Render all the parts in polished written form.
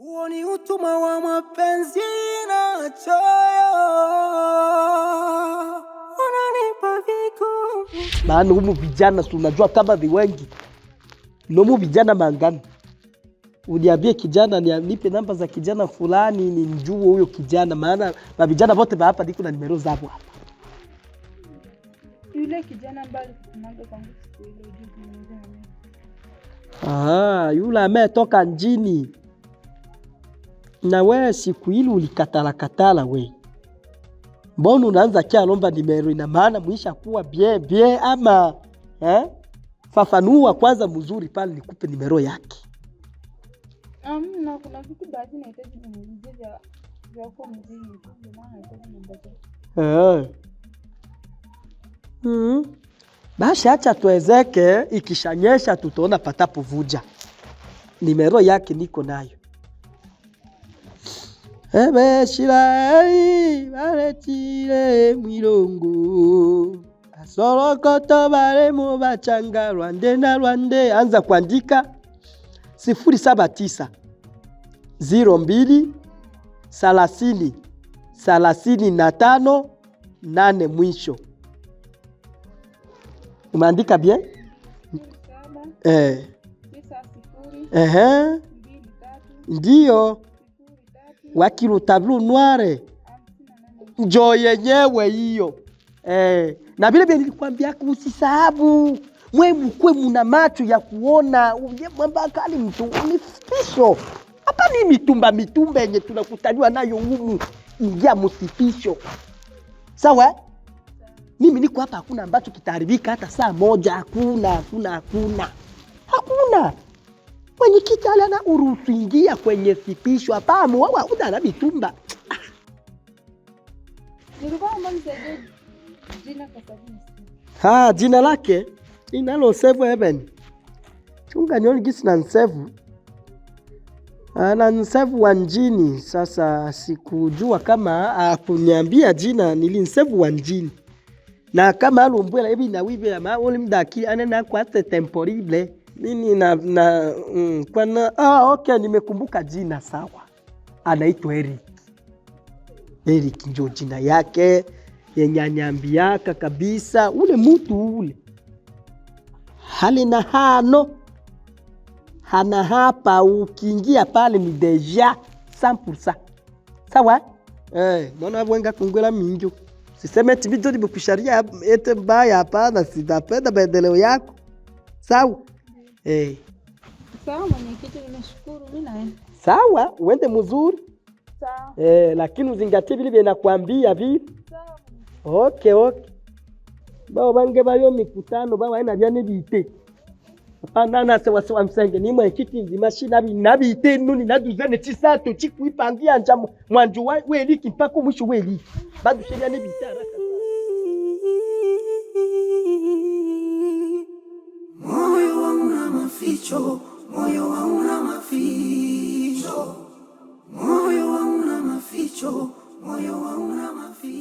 Huo ni utumwa wa mapenzi na choyo. Unanipa vigu. Maana humu vijana tunajua kama ni wengi. Nomu vijana mangani. Uniambie kijana nipe namba za kijana fulani ni mjue huyo kijana, maana vijana wote hapa niko na nimero zao hapa. Yule kijana ambaye tunaanza kwangu siku ile yule ametoka njini. Na wewe siku ile ulikatala we. Mbona unaanza kia lomba nimero, ina maana muisha kuwa bien ama fafanua kwanza mzuri pale nikupe nimero yake. Na kuna vitu baadhi nahitaji nimuulize vya kwa mzee, ndio maana nahitaji namba. Basi acha tuwezeke, ikishanyesha tutaona patapo vuja. Nimero yake niko nayo. Shiraei baretire mwilongo asorokoto baremo bachanga Rwande na Rwande. Anza kuandika 079 02 30 35 8 mwisho. Umeandika bien? 7 Ndiyo. Wakilu tablu noire. Njo yenyewe hiyo. Na vile vile nilikwambia usisahau. Mwe mkwe muna macho ya kuona. Mwamba kali mtu ni fisho. Hapa ni mitumba yenye tunakutaniwa nayo humu. Ingia msipisho. Sawa? Mimi niko hapa, hakuna ambacho kitaharibika hata saa moja. Hakuna. Mwenye kitala na uruhusu ingia kwenye sipisho hapa mwa udana mitumba. Nilikuwa naomba nisaidie jina kwa sababu jina lake inalo save heaven. Chunga nione gisi na save. Na save Wanjini. Sasa sikujua kama kuniambia jina, nilinsave Wanjini. Na kama alumbwela hivi na wibe ya maoli mdaki anena kwa temporable. Mimi okay, nimekumbuka jina sawa. Anaitwa Eric. Eric ndio jina yake. Yenye anyambiaka kabisa ule mtu ule. Hali na hana hapa ukiingia pale ni deja 100%. Sawa? Mbona wenga kungwela mingi. Siseme eti video nimekusharia ete mbaya hapana, sitapenda maendeleo yako. Sawa? Sawa mwenyekiti, nimeshukuru mimi naenda. Sawa, uende mzuri. Sawa. Lakini uzingatie vile vile nakwambia vile. Sawa. Okay. Bao bange bayo mikutano bao haina byane bite. Hapana sawa msenge ni mwenyekiti nzima shina binabite nuni naduzane chisato chikuipangia njamo mwanju weliki mpaka mwisho weliki. Bado sheria ne bite haraka. Moyo wangu na maficho, moyo wangu na maficho, moyo wangu na maficho, moyo wangu na maficho.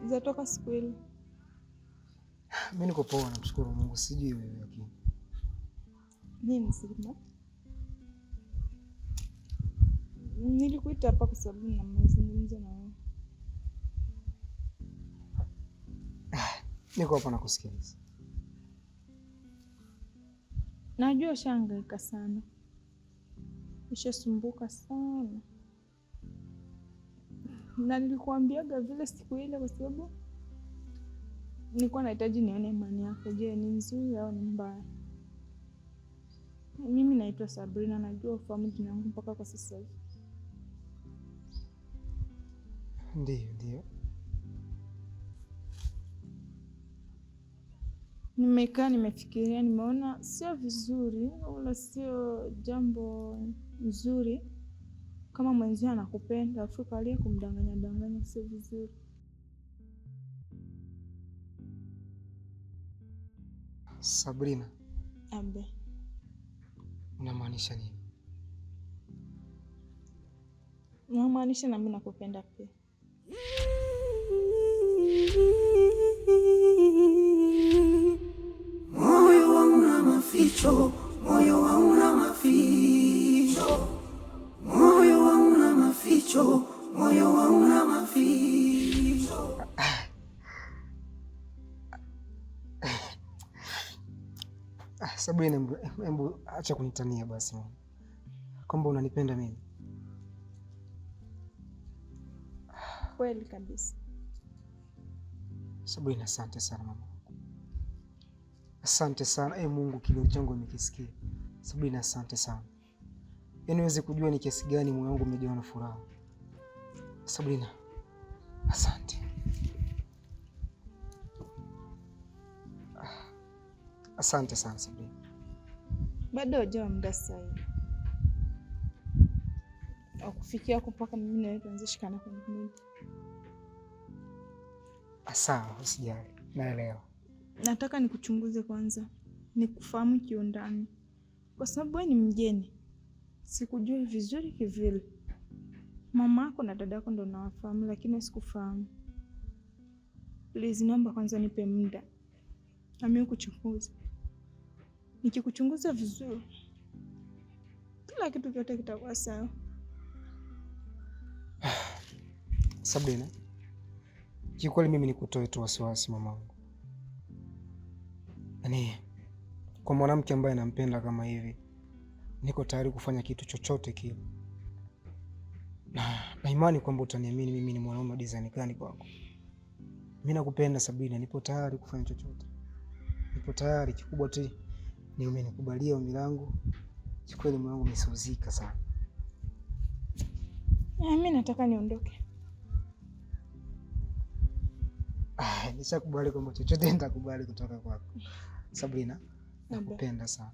Zatoka siku ile. Mimi niko poa, namshukuru Mungu. Sijui wewe lakini. Mimi mzima. Nilikuita hapa kwa sababu na mazungumzo na wewe. Niko hapa nakusikiliza. Najua ushahangaika sana. Ushasumbuka sana. Na nilikuambiaga vile siku ile kwa sababu nilikuwa nahitaji nione imani yako. Je, ni nzuri au ni mbaya? Mimi naitwa Sabrina, najua ufahamu jina langu mpaka kwa sasa hivi. Ndio. Nimekaa nimefikiria, nimeona sio vizuri wala sio jambo nzuri kama mwenzio anakupenda Afrika alie kumdanganya sio vizuri. Sabrina. Abe. Unamaanisha nini? Namaanisha na mimi nakupenda pia. Moyo wangu na maficho, moyo wangu na maficho, moyo wangu na maficho, moyo wangu na maficho. Sabrina, hebu acha kunitania basi. Kwamba unanipenda mimi. Kweli kabisa. Sabrina, asante sana mama. Asante sana. Mungu, kilio changu amekisikia. Sabrina, asante sana. Yaani uweze kujua ni kiasi gani moyo wangu umejawa na furaha. Sabrina, asante. Asante sana Sabrina. Bado hujawa muda sahihi kufikia hapo mpaka mimi na wewe tuanze shikana kwa mwili. Sawa, usijali. Naelewa. Nataka nikuchunguze kwanza, nikufahamu kiundani, kwa sababu wewe ni mgeni, sikujui vizuri kivile. Mama yako na dada yako ndo nawafahamu, lakini sikufahamu. Please, naomba kwanza nipe muda na mimi kuchunguza. Nikikuchunguza vizuri, kila kitu kyote kitakuwa sawa. Sabrina, kiukweli mimi nikutoe tu wasiwasi mamangu. Yaani kwa mwanamke ambaye anampenda kama hivi, niko tayari kufanya kitu chochote kile. Na imani kwamba utaniamini mimi ni mwanaume design gani kwako. Mimi nakupenda Sabrina, nipo tayari kufanya chochote. Nipo tayari, kikubwa tu ni umenikubalia ombi langu. Kiukweli moyo wangu umesauzika sana. Mimi nataka niondoke. Nishakubali kwamba chochote nitakubali kutoka kwako. Sabrina, nakupenda sana.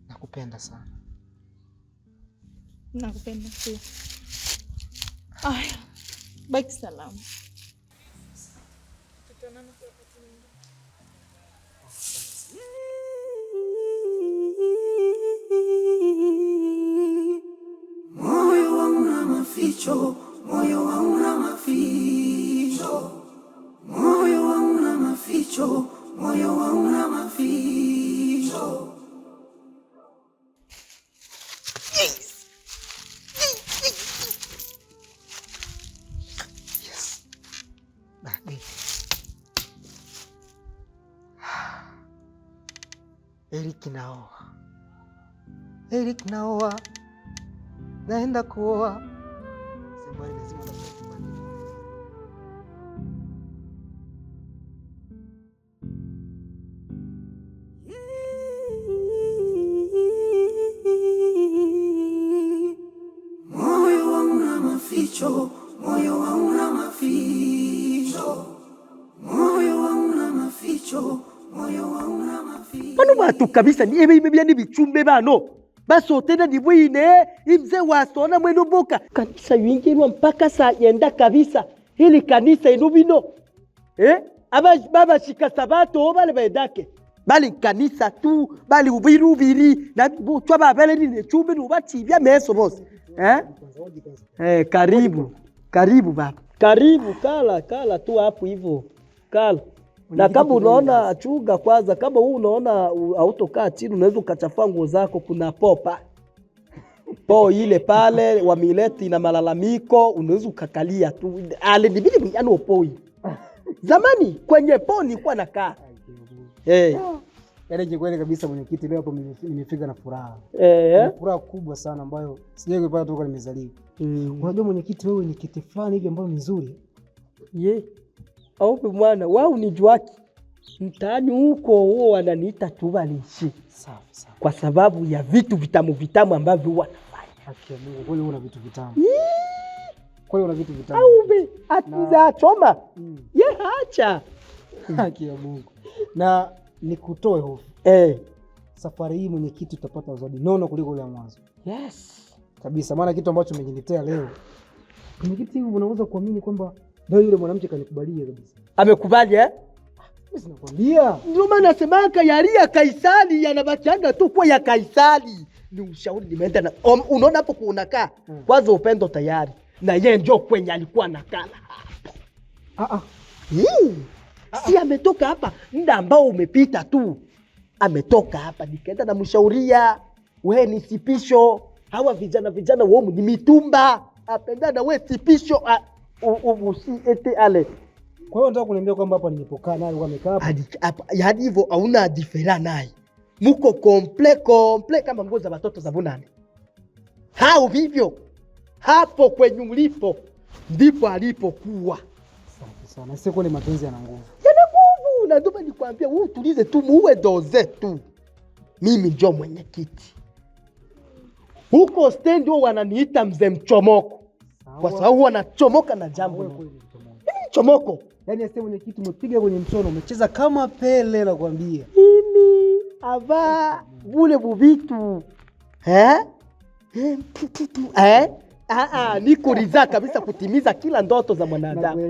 Nakupenda sana. Nakupenda pia. Aya, baki salama. Tutaonana kwa wakati mwingine. Moyo wangu na maficho, moyo wangu na maficho, moyo wangu na maficho, moyo wangu na maficho. Yes. Eric naoa. Eric naoa. Naenda kuoa. Sema lazima nakubali. Moyo wangu na maficho, moyo wangu na maficho, moyo wangu na maficho, moyo wangu na maficho. Bano batu kabisa ni ebe ni bichumbe bano. Basotena ni bwine imze wasona mweno boka. Kanisa yingirwa mpaka saa yenda kabisa. Hili kanisa ino bino. Aba baba shika sabato bale baedake. Bali kanisa tu, bali ubiri na butwa babele ni chumbe no batibya meso boss. Karibu. Karibu baba. Karibu kala tu hapo hivyo. Kala. Na kama unaona achuga kwanza, kama wewe unaona hautokaa chini, unaweza ukachafua nguo zako, kuna popa. Po ile pale wa mileti na malalamiko, unaweza ukakalia tu. Ale ndibili yani opoi. Zamani kwenye po nilikuwa nakaa. Yaani kweli kabisa mwenyekiti, leo hapo nimefika na furaha. Furaha kubwa sana ambayo sijawahi kupata toka nimezaliwa. Unajua mwenyekiti, wewe ni kiti fulani hivi ambayo ni nzuri. Au mwana wao unijuaki. Mtaani huko huo wananiita tubalishi. Safi. Kwa sababu ya vitu vitamu ambavyo wanafanya. Haki ya Mungu, kweli una vitu vitamu. Kweli una vitu vitamu. Aube atuza choma. Acha. Haki ya Mungu. Na nikutoe hofu. Safari hii mwenyekiti utapata zawadi nono kuliko ile ya mwanzo. Yes. Kabisa, maana kitu ambacho umeniletea leo. Mwenyekiti, unaweza kuamini kwamba ndio yule mwanamke kanikubalia kabisa. Amekubali Sinakwambia. Ndio maana nasemaka yali ya Kaisari yanabakianga tu kwa ya Kaisari. Ni ushauri nimeenda na unaona hapo kunakaa. Kwanza Upendo tayari. Na yeye ndio kwenye alikuwa nakala hapo. Si ametoka hapa muda ambao umepita tu. Ametoka hapa nikaenda na mshauria. Wewe ni sipisho. Hawa vijana wao ni mitumba. Apenda na wewe sipisho. Usiete ale. Kwa hiyo nataka kuniambia kwamba hapa nilipokaa naye alikuwa amekaa hapa. Yaani hivyo hauna difera naye. Muko komple kama nguo za watoto za bunani. Hao vivyo. Hapo kwenye ulipo ndipo alipokuwa. Safi sana. Sio ni mapenzi yana nguvu. Yana nguvu. Na ndio nikwambia wewe tulize tu muwe doze tu. Mimi ndio mwenyekiti. Huko stendi wao wananiita mzee mchomoko. Kwa sababu wanachomoka na jambo. Mimi mchomoko. Yaani asema mwenyekiti umepiga kwenye mchono, umecheza kama Pele nakwambia. Mimi ava bule bubitu. Niko ridhaa kabisa kutimiza kila ndoto za mwanadamu.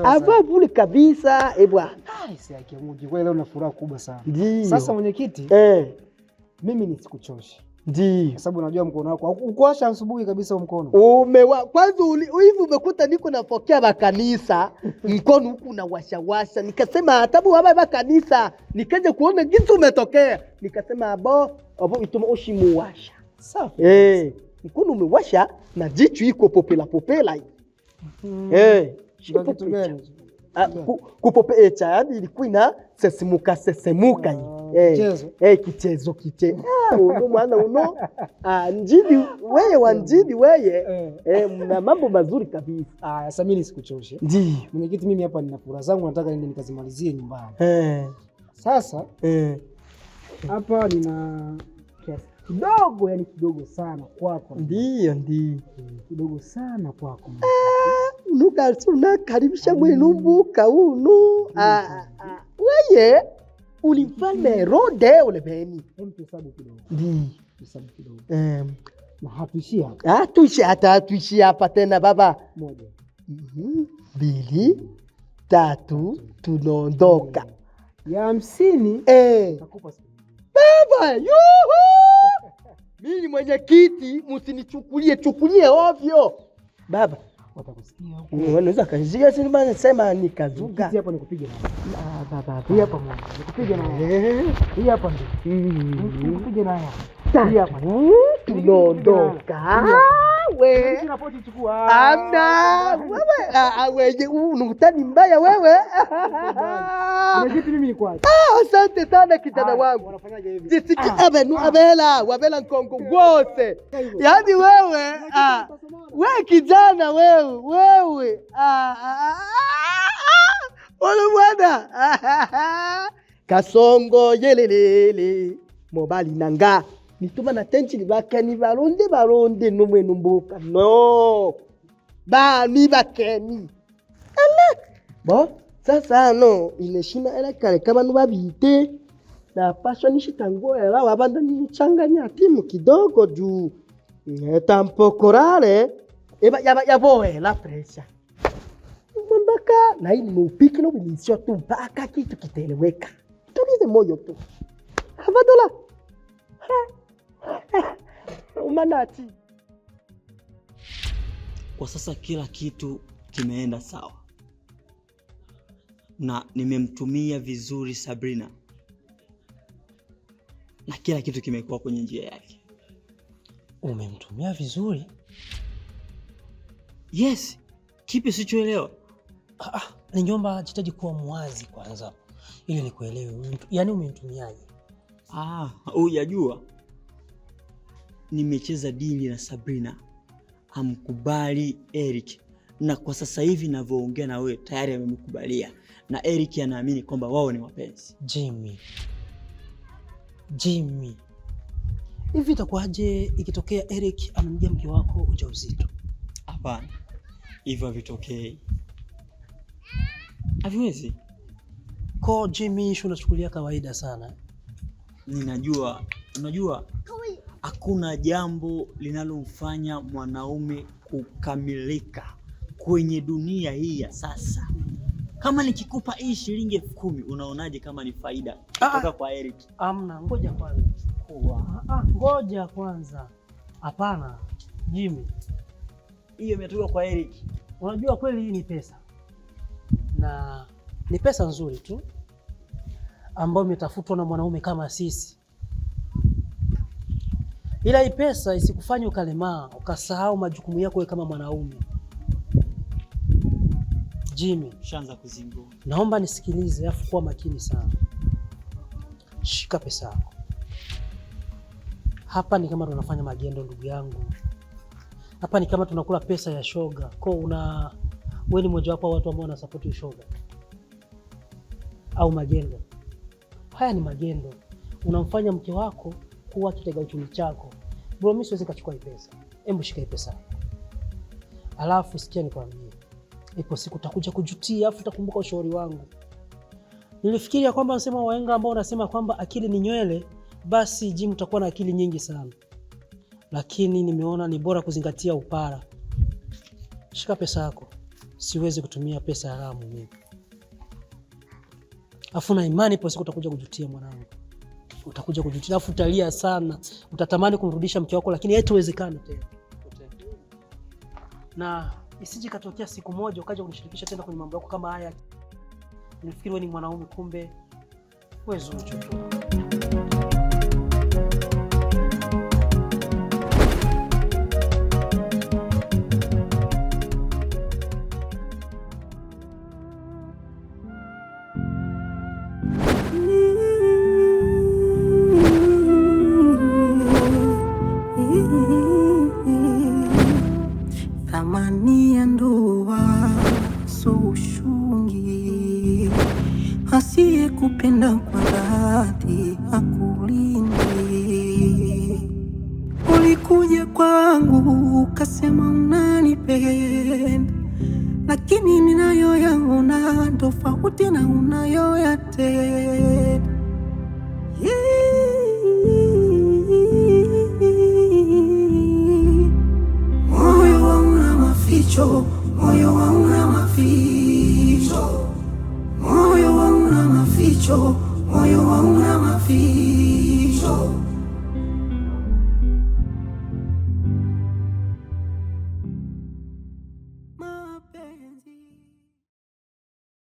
Ava bule kabisa bwana. Si yake Mungu. Kwa leo na furaha kubwa sana. Ndiyo. Sasa mwenyekiti, mimi nisikuchoshe. Ndiyo. Kwa sababu unajua mkono wako ukuasha asubuhi kabisa mkono. Kwanza hivi umekuta niko napokea makanisa, mkono huku na washa. Nikasema hatabu hapa kanisa, nikaje kuona kitu umetokea. Nikasema abo ituma ushimuwasha. Safi. Mkono umewasha na jicho iko popela. Kitu gani? Kupope yaani ilikuwa ina sesemuka kichezo mwana uno njidi weye wa njidi weye mna mambo mazuri kabisa. Sasa mimi nisikuchoshe. Ndiyo mwenyekiti, mimi hapa nina furaha zangu, nataka niende nikazimalizie nyumbani. Sasa hapa nina kiasi kidogo, yani kidogo sana kwako. Ndiyo kidogo sana kwako. Nuka karibisha mwenumbuka unu. Weye ulifalme rode ulebeni. Tuhesabu kidogo. Ndiyo. Tuhesabu kidogo. Na hatuishia hapa. Hatuishi hapa tena baba. 1, 2, 3 tunaondoka. Ya 50 nakupa baba. Mimi mwenyekiti msinichukulie ovyo. Baba watakusikia huko. Unaweza kanishika sisi bana sema nikazuga. Hapa nikupige na. Baba. Hii hapa mwana. Nikupige na. Hii hapa ndio. Nikupige na. Hii hapa. Tunaondoka. Wewe. Amna. Wewe unutani mbaya wewe. Unajiti mimi ni kwaje? Asante sana kijana wangu. Wanafanyaje hivi? Jisiki wabela nkongo wote. Yaani wewe kijana wewe. Ole bwana. Kasongo yelelele mobali nanga. Nituma na tenchi libakeni baronde numwe numbuka. No. Ni bakeni. Sasa ineshina ela kale kama nubabite. Na paswa nishitango ela wabanda nichanganya timu kidogo juu. Tampokorale yaboe la pressure. Mbaka na hii nimeupiki na ubinisio tu mpaka kitu kiteleweka. Tulize moyo tu. Habadola. Umanati. Kwa sasa kila kitu kimeenda sawa. Na nimemtumia vizuri Sabrina. Na kila kitu kimekuwa kwenye njia yake. Umemtumia vizuri? Yes. Kipi sichoelewa? Ningeomba jitaji kuwa mwazi kwanza ili nikuelewe. Yaani umemtumiaje? Hujajua. Nimecheza dili na Sabrina. Hamkubali Eric. Na kwa sasa hivi ninavyoongea na wewe tayari amemkubalia. Na Eric anaamini kwamba wao ni wapenzi. Jimmy. Hivi itakuwaje ikitokea Eric amemjia mke wako ujauzito? Hapana. Hivyo havitokei. Haviwezi. Kwa Jimmy unachukulia kawaida sana. Ninajua, unajua hakuna jambo linalomfanya mwanaume kukamilika kwenye dunia hii ya sasa Kama nikikupa hii shilingi 10,000 unaonaje kama ni faida kutoka kwa Eric? Amna, ngoja kwanza. Ngoja kwanza. Hapana, Jimmy. Hiyo imetoka kwa Eric. Unajua kweli hii ni pesa. Na ni pesa nzuri tu ambayo imetafutwa na mwanaume kama sisi. Ila hii pesa isikufanye ukalemaa, ukasahau majukumu yako wewe kama mwanaume. Jimmy, shanza kuzingua. Naomba nisikilize afu kuwa makini sana. Shika pesa yako. Hapa ni kama tunafanya magendo ndugu yangu. Hapa ni kama tunakula pesa ya shoga. Wewe ni mmoja wapo watu ambao wanasupport shoga au magendo. Haya ni magendo. Unamfanya mke wako kuwa kitega uchumi chako. Bro, mimi siwezi kuchukua hii pesa. Hebu shika hii pesa. Alafu sikia nikwambie. Ipo siku utakuja kujutia, afu utakumbuka ushauri wangu. Nilifikiria kwamba nasema wahenga ambao wanasema kwamba akili ni nywele, basi Jim utakuwa na akili nyingi sana. Lakini nimeona ni bora kuzingatia upara. Shika pesa yako. Siwezi kutumia pesa haramu mimi. Afu na imani ipo siku utakuja kujutia mwanangu. Utakuja kujutia, afu utalia sana. Utatamani kumrudisha mke wako lakini haitowezekana tena. Na isije katokea siku moja ukaja kunishirikisha tena kwenye mambo yako kama haya. Nilifikiri wewe ni mwanaume, kumbe wewe Zuchu tu. Thamani ya ndoa so ushungi, asiye kupenda kwa dhati hakulindi. Ulikuja kwangu ukasema unanipenda, lakini ninayoyaona tofauti na unayoyatenda. Moyo wangu na maficho, moyo wangu na maficho, moyo wangu na maficho,